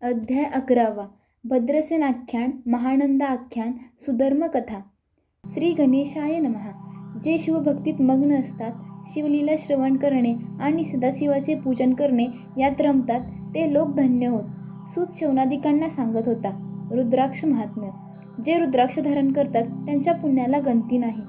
अध्याय 11वा. भद्रसेन आख्यान, महानंदा आख्यान, सुधर्म कथा. श्री गणेशाय नमः. जे शिवभक्तीत मग्न असतात, शिवलीला श्रवण करणे आणि सदाशिवाचे पूजन करणे यात रमतात, ते लोक धन्य होत. सूत शौनादिकांना सांगत होता. रुद्राक्ष महात्म्य. जे रुद्राक्ष धारण करतात त्यांच्या पुण्याला गंती नाही.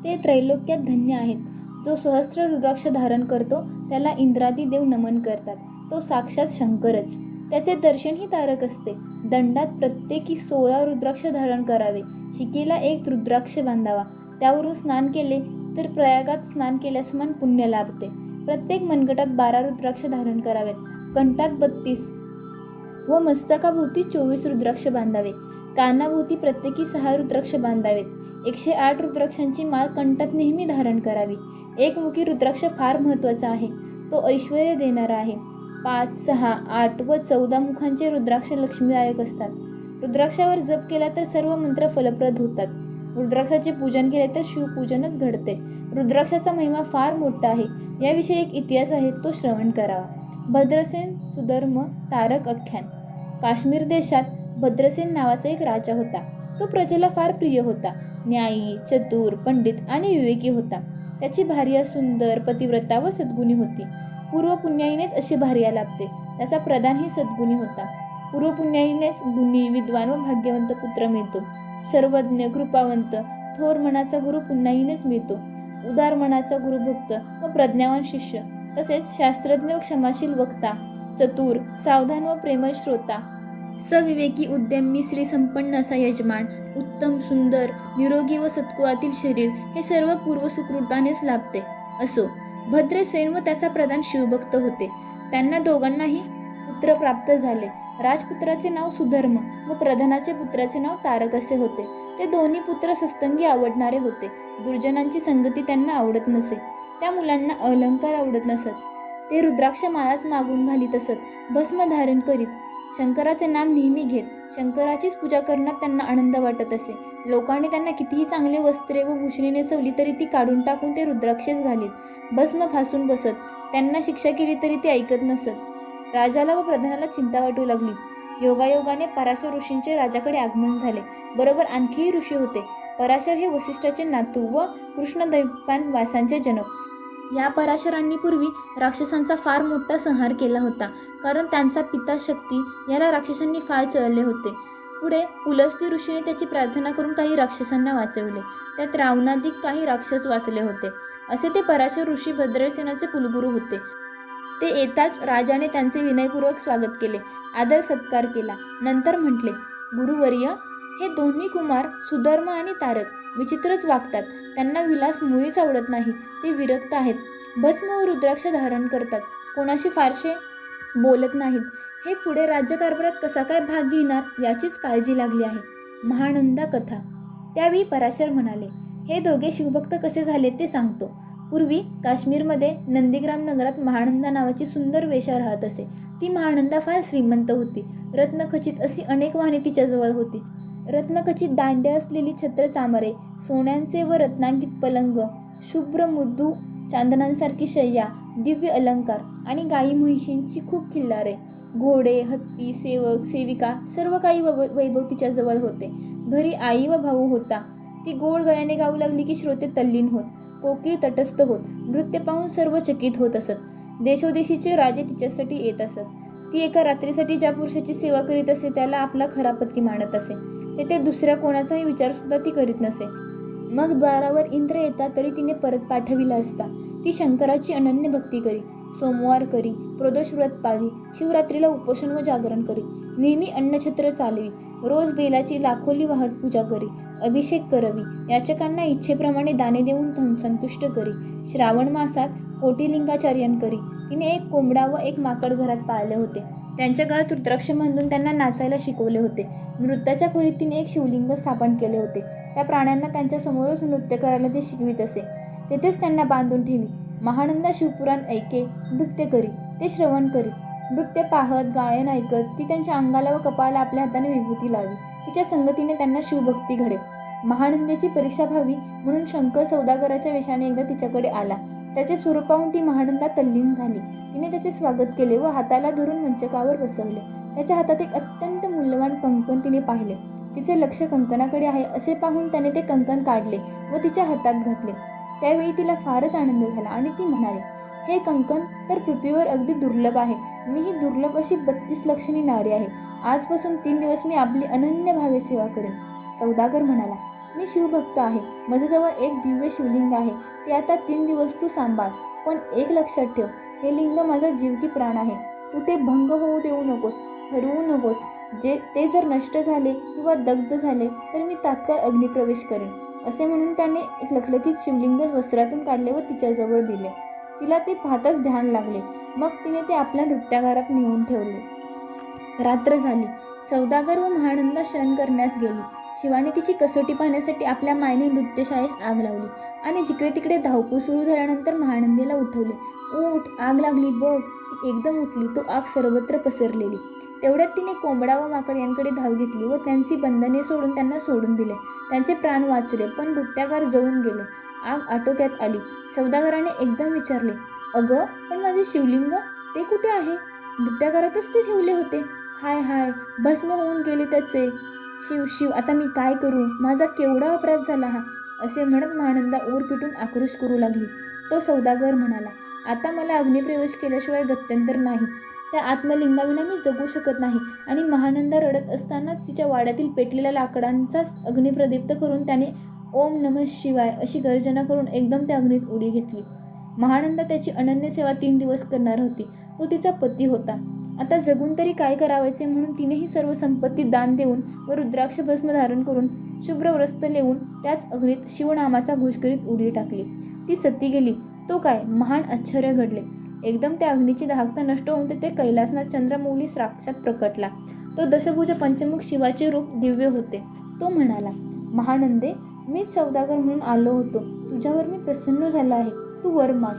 ते त्रैलोक्यात धन्य आहेत. जो सहस्त्र रुद्राक्ष धारण करतो त्याला इंद्रादी देव नमन करतात. तो साक्षात शंकरच. त्याचे दर्शनही तारक असते. दंडात प्रत्येकी 16 रुद्राक्ष धारण करावे. शिकेला एक रुद्राक्ष बांधावा. त्यावरून स्नान केले तर प्रयागात स्नान केल्यासमान पुण्य लाभते. प्रत्येक मनगटात 12 रुद्राक्ष धारण करावेत. कंठात 32 व मस्तकाभोवती 24 रुद्राक्ष बांधावे. कानाभोवती प्रत्येकी 6 रुद्राक्ष बांधावेत. 108 रुद्राक्षांची माळ कंठात नेहमी धारण करावी. एकमुखी रुद्राक्ष फार महत्त्वाचा आहे. तो ऐश्वर्य देणारा आहे. 5, 6, 8 व 14 मुखांचे रुद्राक्ष लक्ष्मीदायक असतात. रुद्राक्षावर जप केला तर सर्व मंत्र फलप्रद होतात. रुद्राक्षाचे पूजन केले तर शिवपूजनच घडते. रुद्राक्षाचा महिमा फार मोठा आहे. याविषयी एक इतिहास आहे, तो श्रवण करावा. भद्रसेन सुधर्म तारक आख्यान. काश्मीर देशात भद्रसेन नावाचा एक राजा होता. तो प्रजेला फार प्रिय होता. न्यायी, चतुर, पंडित आणि विवेकी होता. त्याची भार्या सुंदर, पतिव्रता व सद्गुणी होती. पूर्वपुण्याईनेच अशी भार्या लाभते. त्याचा प्रधानही सद्गुणी होता. पूर्वपुण्याईनेच गुणी, विद्वान व भाग्यवंत पुत्र मिळतो. सर्वज्ञ, कृपावंत, थोर मनाचा गुरु पुण्याईनेच मिळतो. उदार मनाचा गुरुभक्त व प्रज्ञावान शिष्य, तसेच शास्त्रज्ञ व क्षमाशील वक्ता, चतुर, सावधान व प्रेमळ श्रोता, सविवेकी, उद्यमी, श्रीसंपन्न असा यजमान, उत्तम, सुंदर, निरोगी व सत्कुळातील शरीर, हे सर्व पूर्व सुकृतानेच लाभते. असो, भद्रसेन व त्याचा प्रधान शिवभक्त होते. त्यांना दोघांनाही पुत्र प्राप्त झाले. राजपुत्राचे नाव सुधर्म व प्रधानाचे पुत्राचे नाव तारक असे होते. ते दोन्ही पुत्र सस्तंगी आवडणारे होते. दुर्जनांची संगती त्यांना आवडत नसे. त्या मुलांना अलंकार आवडत नसत. ते रुद्राक्ष माळाच मागून घालीत असत. भस्म धारण करीत. शंकराचे नाम नेहमी घेत. शंकराचीच पूजा करण्यात त्यांना आनंद वाटत असे. लोकांनी त्यांना कितीही चांगले वस्त्रे व भूषणे नेसवली तरी ती काढून टाकून ते रुद्राक्षेच घालीत. भस्म फासून बसत. त्यांना शिक्षा केली तरी ते ऐकत नसत. राजाला व प्रधानाला चिंता वाटू लागली. योगायोगाने पराशर ऋषींचे राजाकडे आगमन झाले. बरोबर आणखीही ऋषी होते. पराशर हे वसिष्ठाचे नातू व कृष्णद्वैपायन व्यासांचे जनक. या पराशरांनी पूर्वी राक्षसांचा फार मोठा संहार केला होता. कारण त्यांचा पिता शक्ती याला राक्षसांनी फार चळले होते. पुढे पुलस्त्य ऋषीने त्याची प्रार्थना करून काही राक्षसांना वाचवले. त्यात रावणाधिक काही राक्षस वाचले होते. असे ते पराशर ऋषी भद्रसेनाचे कुलगुरू होते. ते येताच राजाने त्यांचे विनयपूर्वक स्वागत केले. आदर सत्कार केला. नंतर म्हटले, गुरुवर्य, हे दोन्ही कुमार सुधर्म आणि तारक विचित्रच वागतात. त्यांना विलास मुळीच आवडत नाही. ते विरक्त आहेत. भस्म व रुद्राक्ष धारण करतात. कोणाशी फारसे बोलत नाहीत. हे पुढे राज्यकारभारात कसा काय भाग घेणार याचीच काळजी लागली आहे. महानंदा कथा. त्यावेळी पराशर म्हणाले, हे दोघे शिवभक्त कसे झाले ते सांगतो. पूर्वी काश्मीरमध्ये नंदीग्राम नगरात महानंदा नावाची सुंदर वेश्या राहत असे. ती महानंदा फार श्रीमंत होती. रत्नखचित अशी अनेक वाहने तिच्याजवळ होती. रत्नखचित दांड्या असलेली छत्र चामरे, सोन्यांचे व रत्नांकित पलंग, शुभ्र मृदू चांदणांसारखी शय्या, दिव्य अलंकार आणि गाई म्हैशींची खूप खिल्लारे, घोडे, हत्ती, सेवक, सेविका, सर्व काही वैभव तिच्याजवळ होते. घरी आई व भाऊ होता. ती गोड गळ्याने गाऊ लागली की श्रोते तल्लीन होत. कोकिळ तटस्थ होत. नृत्य पाहून सर्व चकित होत असत. देशोदेशीचे राजे तिच्यासाठी येत असत. ती एका रात्रीसाठी ज्या पुरुषाची सेवा करीत असे त्याला आपला खरा पती मानत असे. तेथे दुसऱ्या कोणाचाही विचार सुद्धा ती करीत नसे. मग द्वारावर इंद्र येता तरी तिने परत पाठविला असता. ती शंकराची अनन्य भक्ती करी. सोमवार करी, प्रदोष व्रत पाळी, शिवरात्रीला उपोषण व जागरण करी. नेहमी अन्नछत्र चालवी. रोज बेलाची लाखोली वाहत पूजा करी. अभिषेक करवी. याचकांना इच्छेप्रमाणे दाने देऊन संतुष्ट करी. श्रावण मासात कोटिलिंगाचार्यांकरी. तिने एक कोंबडा व एक माकड घरात पाळले होते. त्यांच्या गळ्यात रुद्राक्ष बांधून त्यांना नाचायला शिकवले होते. नृत्याच्या खोलीत तिने एक शिवलिंग स्थापन केले होते. त्या प्राण्यांना त्यांच्या समोरच नृत्य करायला ते शिकवित असे. तेथेच त्यांना बांधून ठेवी. महानंदा शिवपुराण ऐके, नृत्य करी. ते श्रवण करीत. नृत्य पाहत, गायन ऐकत ती त्यांच्या अंगाला व कपाळाला आपल्या हाताने विभूती लावी. तिच्या संगतीने त्यांना शिवभक्ती घडे. महानंदेची परीक्षा व्हावी म्हणून शंकर सौदागराच्या वेशाने एकदा तिच्याकडे आला. त्याचे स्वरूप पाहून ती महानंदा तल्लीन झाली. तिने त्याचे स्वागत केले व हाताला धरून मंचकावर बसवले. त्याच्या हातात एक अत्यंत मूल्यवान कंकण तिने पाहिले. तिचे लक्ष कंकणाकडे आहे असे पाहून त्याने ते कंकण काढले व तिच्या हातात घातले. त्यावेळी तिला फारच आनंद झाला आणि ती म्हणाली, हे कंकण तर पृथ्वीवर अगदी दुर्लभ आहे. मी ही दुर्लभ अशी 32 लक्षणी नारी आहे. आजपासून 3 दिवस मी आपली अनन्य भावे सेवा करेन. सौदागर म्हणाला, मी शिवभक्त आहे. माझ्याजवळ एक दिव्य शिवलिंग आहे. ते आता 3 दिवस तू सांभाळ. पण एक लक्षात ठेव, हे लिंग माझा जीव की प्राण आहे. तू ते भंग होऊ देऊ नकोस, हरवू नकोस. ते जर नष्ट झाले किंवा दग्ध झाले तर मी तात्काळ अग्निप्रवेश करेन. असे म्हणून त्याने एक लखलखीत शिवलिंग वस्त्रातून काढले व तिच्याजवळ दिले. तिला ते पाहताच ध्यान लागले. मग तिने ते आपल्या नृत्यागारात नेऊन ठेवले. रात्र झाली. सौदागर व महानंदा शयन करण्यास गेली. शिवाने तिची कसोटी पाहण्यासाठी आपल्या मायेने नृत्यशाळेस आग लावली आणि जिकडे तिकडे धावपळ सुरू झाल्यानंतर महानंदीला उठवले. ऊठ, आग लागली बघ. ती एकदम उठली. तो आग सर्वत्र पसरलेली. तेवढ्यात तिने कोंबडा व माकड यांकडे धाव घेतली व त्यांची बंधने सोडून त्यांना सोडून दिले. त्यांचे प्राण वाचले, पण नृत्यागार जळून गेले. आग आटोक्यात आली. सौदागराने एकदम विचारले, अगं, पण माझे शिवलिंग ते कुठे आहे? नृत्यागारातच ते ठेवले होते. हाय हाय, भस्म होऊन गेले त्याचे. शिव शिव, आता मी काय करू? माझा केवढा अपराध झाला हा. असे म्हणत महानंदा ऊर पिटून आक्रोश करू लागली. तो सौदागर म्हणाला, आता मला अग्निप्रवेश केल्याशिवाय गत्यंतर नाही. त्या आत्मलिंगाविना मी जगू शकत नाही. आणि महानंदा रडत असतानाच तिच्या वाड्यातील पेटलेल्या लाकडांचाच अग्निप्रदीप्त करून त्याने ओम नमः शिवाय अशी गर्जना करून एकदम त्या अग्नीत उडी घेतली. महानंदा त्याची अनन्य सेवा 3 दिवस करणार होती. तो तिचा पती होता. आता जगून तरी काय करावायचे म्हणून तिनेही सर्व संपत्ती दान देऊन व रुद्राक्ष भस्म धारण करून शुभ्र वस्त्र लेवून त्याच अग्नीत शिवनामाचा घोष करीत उडी टाकली. ती सती गेली. तो काय महान आश्चर्य घडले. एकदम त्या अग्नीची दाहकता नष्ट होऊन तेथे कैलासनाथ चंद्रमौली साक्षात प्रकटला. तो दशभुज पंचमुख शिवाचे रूप दिव्य होते. तो म्हणाला, महानंदे, मीच सौदागर म्हणून आलो होतो. तुझ्यावर मी प्रसन्न झाला आहे. तू वर माग.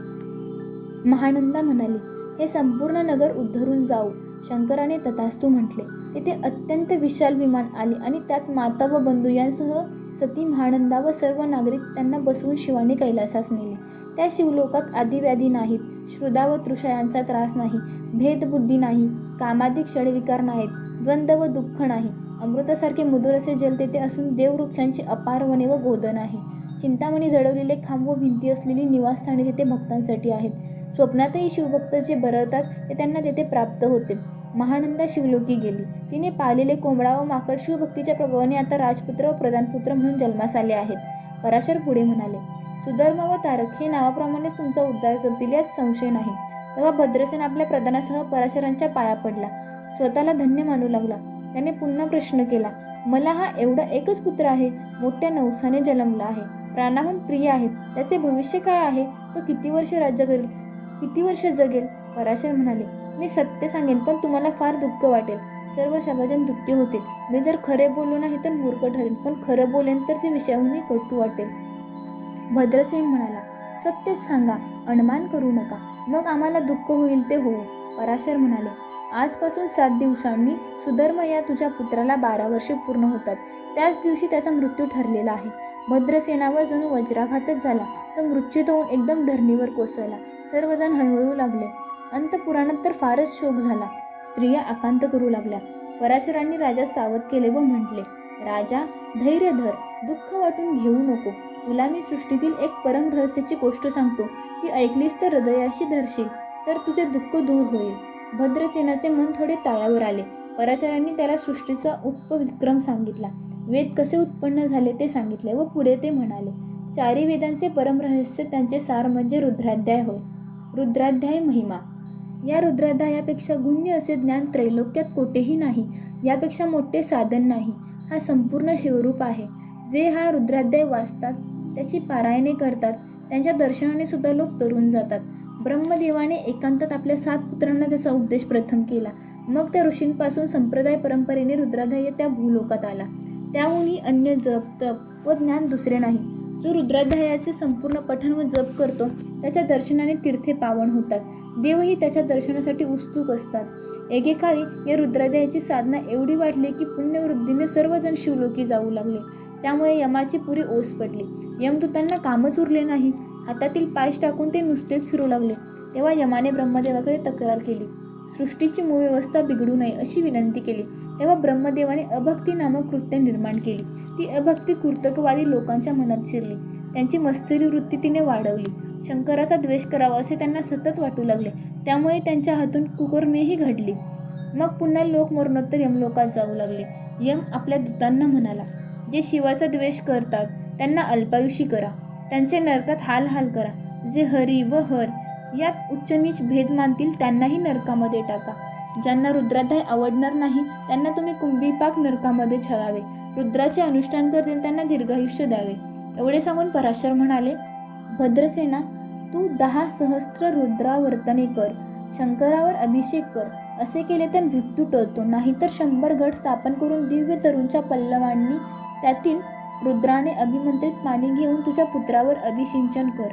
महानंदा म्हणाली, हे संपूर्ण नगर उद्धरून जाऊ. शंकराने तथास्तु म्हटले. तेथे अत्यंत विशाल विमान आले आणि त्यात माता व बंधू यांसह सती, महानंदा व सर्व नागरिक त्यांना बसवून शिवाने कैलासास नेले. त्या शिवलोकात आदिव्याधी नाहीत, श्रुदा व तृषयांचा त्रास नाही, भेदबुद्धी नाही, कामाधिक षडविकार नाहीत, द्वंद्व व दुःख नाही. अमृतासारखे मधुर असे जल तेथे असून देववृक्षांची अपार वने व गोदन आहे. चिंतामणी जडवलेले खांब व भिंती असलेली निवासस्थाने तेथे भक्तांसाठी आहेत. स्वप्नातही शिवभक्त जे बरळतात ते त्यांना तेथे प्राप्त होते. महानंदा शिवलोकी गेली. तिने पाळलेले कोंबडा व माकड शिवभक्तीच्या प्रभावाने आता राजपुत्र व प्रधानपुत्र म्हणून जन्मास आले आहेत. पराशर पुढे म्हणाले, सुधर्म व तारक हे नावाप्रमाणे तुमचा उद्धार करतील यात संशय नाही. तेव्हा भद्रसेन आपल्या प्रधानासह पराशरांच्या पाया पडला. स्वतःला धन्य मानू लागला. त्याने पुन्हा प्रश्न केला, मला हा एवढा एकच पुत्र आहे. मोठ्या नवसाने जन्मला आहे. प्राणाहून प्रिय आहे. त्याचे भविष्य काय आहे? तो किती वर्ष राज्य करेल? किती वर्ष जगेल? पराशर म्हणाले, मी सत्य सांगेन, पण तुम्हाला फार दुःख वाटेल. सर्व सभाजन दुःखी होते. मी जर खरे बोललो नाही तर मूर्ख ठरेन, पण खरं बोलेन तर ते विषयाहूनही कटू वाटेल. भद्रसेन म्हणाला, सत्यच सांगा, अनुमान करू नका. मग आम्हाला दुःख होईल ते होऊ. पराशर म्हणाले, आजपासून 7 दिवसांनी सुधर्म या तुझ्या पुत्राला 12 वर्षे पूर्ण होतात. त्याच दिवशी त्याचा मृत्यू ठरलेला आहे. भद्रसेनावर जणू वज्राघातच झाला. तो मृत्यूत होऊन एकदम धरणीवर कोसळला. सर्वजण हळहळू लागले. अंतपुराणात तर फारच शोक झाला. स्त्रिया आकांत करू लागल्या. पराशरांनी राजास सावध केले व म्हटले, राजा, धैर्य धर. दुःख वाटून घेऊ नको. तुला मी सृष्टीतील एक परम रहस्याची गोष्ट सांगतो. ती ऐकलीस तर हृदयाशी धरशील तर तुझे दुःख दूर होईल. भद्रसेनाचे मन थोडे ताळ्यावर आले. पराशरांनी त्याला सृष्टीचा उपविक्रम सांगितला. वेद कसे उत्पन्न झाले ते सांगितले व पुढे ते म्हणाले, 4 वेदांचे परम रहस्य त्यांचे सार म्हणजे रुद्राध्याय होय. रुद्राध्याय महिमा. या रुद्राध्यायापेक्षा गुण्य असे ज्ञान त्रैलोक्यात कोठेही नाही. यापेक्षा मोठे साधन नाही. हा संपूर्ण शिवरूप आहे. जे हा रुद्राध्याय वाचतात, त्याची पारायणे करतात, त्यांच्या दर्शनाने सुद्धा लोक तरुण जातात. ब्रह्मदेवाने एकांतात आपल्या 7 पुत्रांना त्याचा उपदेश प्रथम केला. मग त्या ऋषींपासून संप्रदाय परंपरेने रुद्राध्याय त्या भूलोकात आला. त्याहूनही अन्य जप, तप व ज्ञान दुसरे नाही. जो रुद्राध्यायाचे संपूर्ण पठण व जप करतो त्याच्या दर्शनाने तीर्थे पावन होतात. देवही त्याच्या दर्शनासाठी उत्सुक असतात. एकेकाळी या रुद्राध्यायाची साधना एवढी वाढली की पुण्यवृद्धीने सर्वजण शिवलोकी जाऊ लागले. त्यामुळे यमाची पुरी ओस पडली. यमदूतांना कामच उरले नाही. हातातील पाय टाकून ते नुसतेच फिरू लागले. तेव्हा यमाने ब्रह्मदेवाकडे तक्रार केली. सृष्टीची मूळ व्यवस्था बिघडू नये अशी विनंती केली. तेव्हा ब्रह्मदेवाने अभक्ती नामक कृत्य निर्माण केली. ती अभक्ती कृतकवादी लोकांच्या मनात शिरली. त्यांची मत्सरी वृत्ती तिने वाढवली. शंकराचा द्वेष करावा असे त्यांना सतत वाटू लागले. त्यामुळे त्यांच्या हातून कुकर्मेही घडली. मग पुन्हा लोक मरणोत्तर यमलोकात जाऊ लागले. यम आपल्या दूतांना म्हणाला, जे शिवाचा द्वेष करतात त्यांना अल्पायुषी करा, त्यांचे नरकात हाल करा. जे हरी व हर यात उच्च नीच भेद मानतील त्यांनाही नरकामध्ये टाका. ज्यांना रुद्राध्याय आवडणार नाही त्यांना तुम्ही कुंभीपाक नरकामध्ये छळावे. रुद्राचे अनुष्ठान करतील त्यांना दीर्घायुष्य द्यावे. एवढे सांगून पराशर म्हणाले, भद्रसेना, तू 10 सहस्त्र रुद्रावर्तने कर, शंकरावर अभिषेक कर. असे केले तर मृत्यू टळतो. नाहीतर 100 गट स्थापन करून दिव्य तरुणच्या पल्लवांनी त्यातील रुद्राने अभिमंत्रित पाणी घेऊन तुझ्या पुत्रावर अभिषिंचन कर.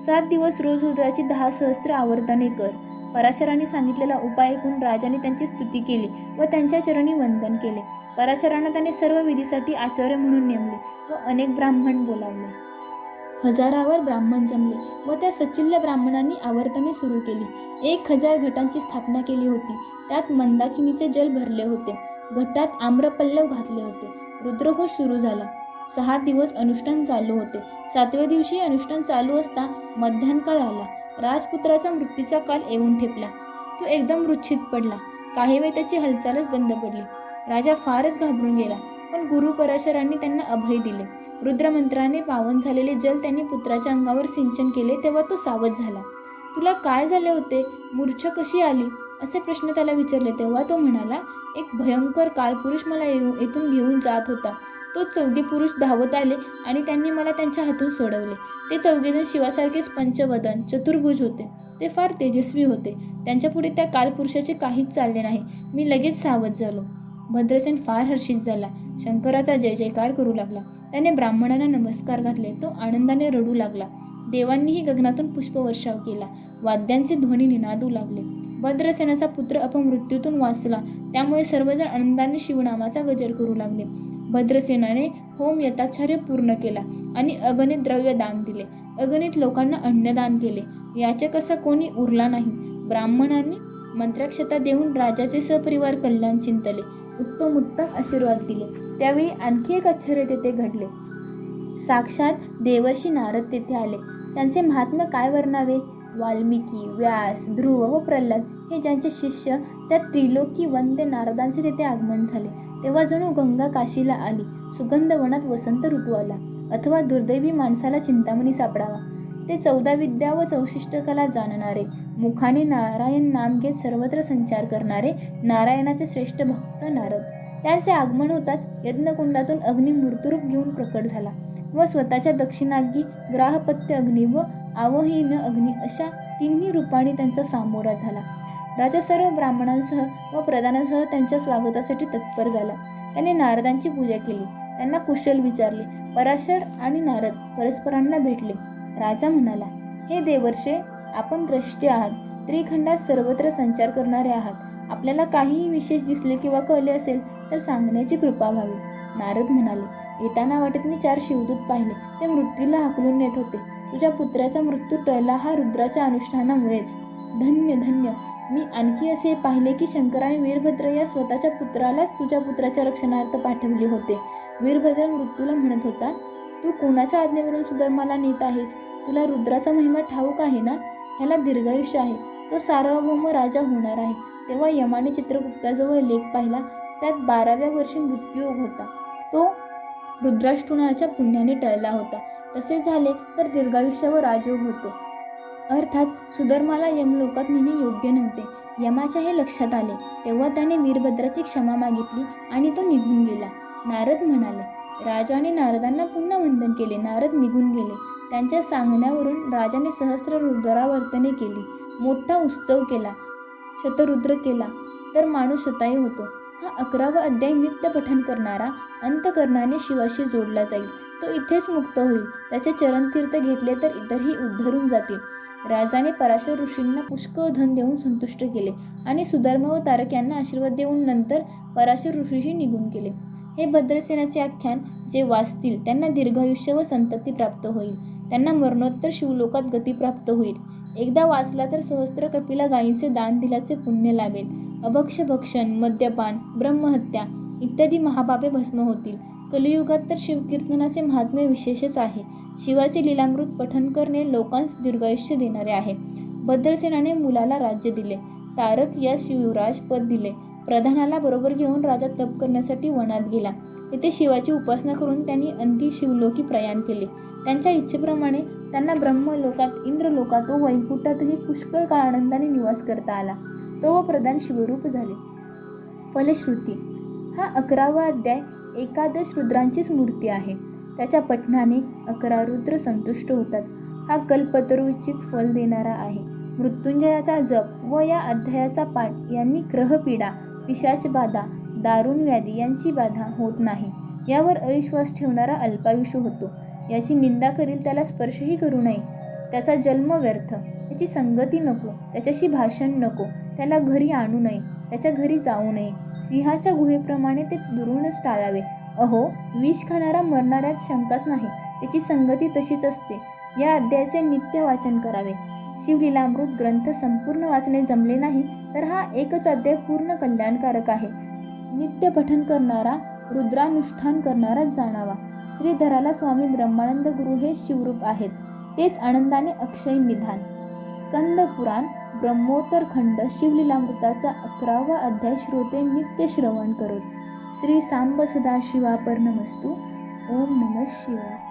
7 दिवस रोज रुद्राची 10 सहस्त्र आवर्तने कर. पराशरांनी सांगितलेला उपाय ऐकून राजाने त्यांची स्तुती केली व त्यांच्या चरणी वंदन केले. पराशरांना त्याने सर्व विधीसाठी आचार्य म्हणून नेमले व अनेक ब्राह्मण बोलावले. हजारावर ब्राह्मण जमले व त्या सचिल्य ब्राह्मणांनी आवर्तने सुरू केली. 1000 घटांची स्थापना केली होती. त्यात मंदाकिनीचे जल भरले होते. घटात आम्रपल्लव घातले होते. रुद्रघोष सुरू झाला. 6 दिवस अनुष्ठान चालू होते. 7व्या दिवशी अनुष्ठान चालू असता मध्यान्हकाळ आला. राजपुत्राचा मृत्यूचा काल येऊन ठेपला. तो एकदम मूर्छित पडला. काही वेळ त्याची हालचालच बंद पडली. राजा फारच घाबरून गेला. पण गुरु पराशरांनी त्यांना अभय दिले. रुद्रमंत्राने पावन झालेले जल त्यांनी पुत्राच्या अंगावर सिंचन केले. तेव्हा तो सावध झाला. तुला काय झाले होते? मूर्छा कशी आली? असे प्रश्न त्याला विचारले. तेव्हा तो म्हणाला, एक भयंकर कालपुरुष मला येथून घेऊन जात होता. तो 4 पुरुष धावत आले आणि त्यांनी मला त्यांच्या हातून सोडवले. ते 4 शिवासारखेच पंचवदन चतुर्भुज होते. ते फार तेजस्वी होते. त्यांच्यापुढे त्या कालपुरुषाचे काहीच चालले नाही. मी लगेच सावध झालो. भद्रसेन फार हर्षित झाला. शंकराचा जय जयकार करू लागला. त्याने ब्राह्मणांना नमस्कार घातले. तो आनंदाने रडू लागला. देवांनीही गगनातून पुष्पवर्षाव केला. वाद्यांचे ध्वनी निनादू लागले. भद्रसेनाचा पुत्र अपमृत्यूतून वाचला. त्यामुळे सर्वजण आनंदाने शिवनामाचा गजर करू लागले. भद्रसेनाने होम यथाचार्य पूर्ण केला आणि अगणित द्रव्य दान दिले. अगणित लोकांना अन्नदान केले. याचक असा कोणी उरला नाही. ब्राह्मणांनी मंत्राक्षता देऊन राजाचे सपरिवार कल्याण चिंतले. उत्तम आशीर्वाद दिले. त्यावेळी आणखी एक आश्चर्य तेथे घडले. साक्षात देवर्षी नारद तेथे आले. त्यांचे महात्म्य काय वर्णावे? वाल्मिकी, व्यास, ध्रुव व प्रल्हाद हे ज्यांचे शिष्य, त्या त्रिलोकी वंद्य नारदांचे तेथे आगमन झाले. तेव्हा जणू गंगा काशीला आली. सुगंध वनात वसंत ऋतू आला. अथवा दुर्दैवी माणसाला चिंतामणी सापडावा. ते 14 विद्या व 64 कला जाणणारे, मुखाने नारायण नाम घेत सर्वत्र संचार करणारे नारायणाचे श्रेष्ठ भक्त नारद. त्यांचे आगमन होताच यज्ञकुंडातून अग्नी मूर्तरूप घेऊन प्रकट झाला व स्वतःच्या दक्षिणाग्नी, ग्राहपत्य अग्नी व आवहीन अग्नी अशा 3 रूपांनी त्यांचा सामोरा झाला. राजा सर्व ब्राह्मणांसह व प्रधानांसह त्यांच्या स्वागतासाठी तत्पर झाला. त्याने नारदांची पूजा केली. त्यांना कुशल विचारले. पराशर आणि नारद परस्परांना भेटले. राजा म्हणाला, हे देवर्षे, आपण द्रष्टे आहात. त्रिखंडात सर्वत्र संचार करणारे आहात. आपल्याला काहीही विशेष दिसले किंवा कळले असेल तर सांगण्याची कृपा व्हावी. नारद म्हणाले, येताना वाटेत मी 4 शिवदूत पाहिले. ते मृत्यूला हाकलून नेत होते. तुझ्या पुत्राचा मृत्यू टळला हा रुद्राच्या अनुष्ठानामुळेच. धन्य धन्य. मी आणखी असे पाहिले की शंकराने वीरभद्र या स्वतःच्या पुत्रालाच तुझ्या पुत्राच्या रक्षणार्थ पाठवले होते. वीरभद्र मृत्यूला म्हणत होता, तू कोणाच्या आज्ञेवरून सुधर्माला नेत आहेस? तुला रुद्राचा महिमा ठाऊक आहे ना? ह्याला दीर्घायुष्य आहे. तो सार्वभौम राजा होणार आहे. तेव्हा यमाने चित्रगुप्ताजवळ लेख पाहिला. त्यात 12व्या वर्षी मृत्यूयोग होता. तो रुद्राष्टुनाच्या पुण्याने टळला होता. तसे झाले तर दीर्घायुष्य व राजयोग होतो. अर्थात सुधर्माला यमलोकात नेणे योग्य नव्हते. यमाच्या हे लक्षात आले. तेव्हा त्याने वीरभद्राची क्षमा मागितली आणि तो निघून गेला. नारद म्हणाले. राजाने नारदांना पुन्हा वंदन केले. नारद निघून गेले. त्यांच्या सांगण्यावरून राजाने सहस्त्र रुद्रावर्तने केली. मोठा उत्सव केला. शतरुद्र केला तर माणूस शतायू होतो. हा 11वा अध्याय नित्य पठण करणारा अंतकरणाने शिवाशी जोडला जाईल. तो इथेच मुक्त होईल. त्याचे चरणतीर्थ घेतले तर इतरही उद्धरून जातील. राजाने पराशर ऋषींना पुष्कळ धन देऊन संतुष्ट केले आणि सुधर्म व तारक यांना आशीर्वाद देऊन नंतर पराशर ऋषीही निघून गेले. हे भद्रसेनाचे आख्यान जे वाचतील त्यांना दीर्घायुष्य व संतती प्राप्त होईल. त्यांना मरणोत्तर शिवलोकात गती प्राप्त होईल. एकदा वाचला तर सहस्त्र कपिला गायींचे दान दिल्याचे पुण्य लाभेल. अभक्ष्य भक्षण, मद्यपान, ब्रह्महत्या इत्यादी महापापे भस्म होतील. कलियुगात तर शिवकीर्तनाचे महात्म्य विशेषच आहे. शिवाचे लीलामृत पठण करणे लोकांस दीर्घायुष्य देणारे आहे. भद्रसेनाने मुलाला राज्य दिले. तारक यास शिवराज पद दिले. प्रधानाला बरोबर घेऊन राजा तप करण्यासाठी वनात गेला. तेथे शिवाची उपासना करून त्यांनी अंती शिवलोकी प्रयाण केले. त्यांच्या इच्छेप्रमाणे त्यांना ब्रह्मलोकात, इंद्रलोकात व वैकुंठातही पुष्कळ काळ आनंदाने निवास करता आला. तो व प्रधान शिवरूप झाले. फलश्रुती हा 11वा अध्याय एकादश रुद्रांचीच मूर्ती आहे. त्याच्या पठणाने 11 रुद्र संतुष्ट होतात. हा कल्पतरूचित फल देणारा आहे. मृत्युंजयाचा जप व या अध्यायाचा पाठ यांनी ग्रहपीडा, पिशाचबाधा, दारुण व्याधी यांची बाधा होत नाही. यावर अविश्वास ठेवणारा अल्पायुष्य होतो. याची निंदा करील त्याला स्पर्शही करू नये. त्याचा जन्म व्यर्थ, त्याची संगती नको, त्याच्याशी भाषण नको, त्याला घरी आणू नये, त्याच्या घरी जाऊ नये. सिंहाच्या गुहेप्रमाणे ते दुरूनच टाळावे. अहो, विष खाणारा मरणाऱ्यात शंकाच नाही. त्याची संगती तशीच असते. या अध्यायाचे नित्य वाचन करावे. शिवलीलामृत ग्रंथ संपूर्ण वाचणे जमले नाही तर हा एकच अध्याय पूर्ण कल्याणकारक आहे. नित्य पठण करणारा, रुद्रानुष्ठान करणाराच जाणावा. श्रीधराला स्वामी ब्रह्मानंद गुरु हे शिवरूप आहेत. तेच आनंदाने अक्षय निधान. स्कंद पुराण ब्रह्मोत्तर खंड शिवलीलामृताचा 11वा अध्याय श्रोते नित्य श्रवण करोत. श्री सांब सदाशिवापर्णमस्तु. ओम नमः शिवाय.